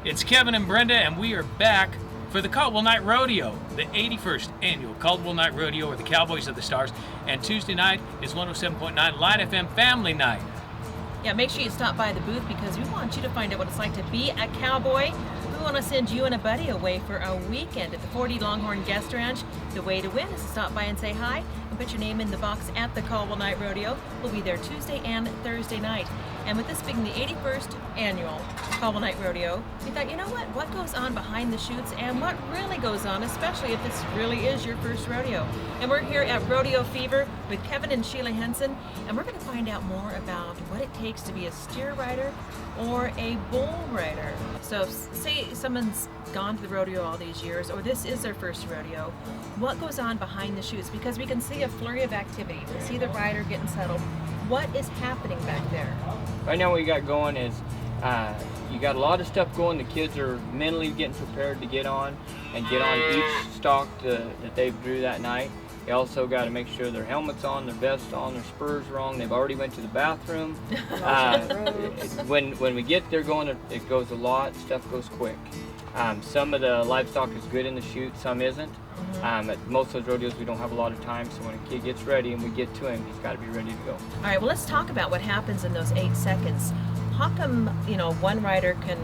It's Kevin and Brenda, and we are back for the Caldwell Night Rodeo, the 81st annual Caldwell Night Rodeo, or the Cowboys of the Stars. And Tuesday night is 107.9 LITE-FM Family Night. Yeah, make sure you stop by the booth because we want you to find out what it's like to be a cowboy. We want to send you and a buddy away for a weekend at the 40 Longhorn Guest Ranch. The way to win is to stop by and say hi and put your name in the box at the Caldwell Night Rodeo. We'll be there Tuesday and Thursday night. And with this being the 81st annual Caldwell Night Rodeo, we thought, you know what goes on behind the chutes and what really goes on, especially if this really is your first rodeo. And we're here at Rodeo Fever with Kevin and Sheila Hansen, and we're going to find out more about what it takes to be a steer rider or a bull rider. So say someone's gone to the rodeo all these years, or this is their first rodeo, what goes on behind the chutes? Because we can see a flurry of activity. We see the rider getting settled. What is happening back there? Right now what you got going is you got a lot of stuff going. The kids are mentally getting prepared to get on each stock that they've drew that night. They also got to make sure their helmet's on, their vest on, their spurs are on. They've already went to the bathroom. When we get there going, it goes a lot. Stuff goes quick. Some of the livestock is good in the chute, some isn't. At most of those rodeos we don't have a lot of time, so when a kid gets ready and we get to him, he's got to be ready to go. All right, well, let's talk about what happens in those 8 seconds. How come, one rider can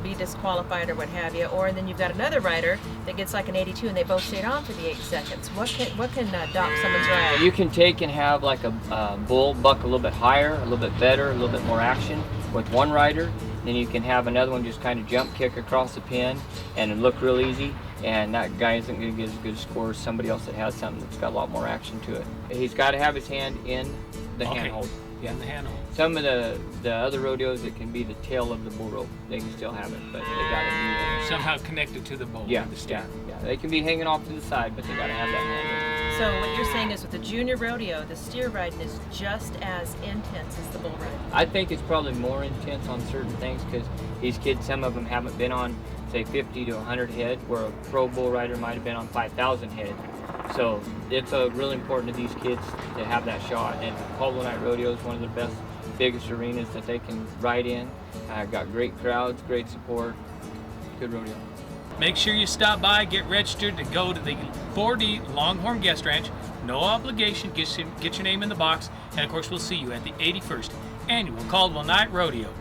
be disqualified or what have you, or then you've got another rider that gets like an 82 and they both stayed on for the 8 seconds? What can dock someone's ride? You can take and have like a bull buck a little bit higher, a little bit better, a little bit more action with one rider. Then you can have another one just kind of jump kick across the pin and look real easy, and that guy isn't going to get as good a score as somebody else that has something that's got a lot more action to it. He's got to have his hand in the handhold. Yeah, in the handhold. Some of the other rodeos, it can be the tail of the bull rope. They can still have it, but they got to be somehow connected to the bull. Yeah, the steer. yeah. They can be hanging off to the side, but they got to have that hand in. So what you're saying is with the junior rodeo, the steer riding is just as intense as the bull riding? I think it's probably more intense on certain things because these kids, some of them haven't been on, say, 50 to 100 head, where a pro bull rider might have been on 5,000 head. So it's really important to these kids to have that shot. And Caldwell Night Rodeo is one of the best, biggest arenas that they can ride in. Got great crowds, great support, good rodeo. Make sure you stop by, get registered to go to the 40 Longhorn Guest Ranch. No obligation, get your name in the box, and of course we'll see you at the 81st Annual Caldwell Night Rodeo.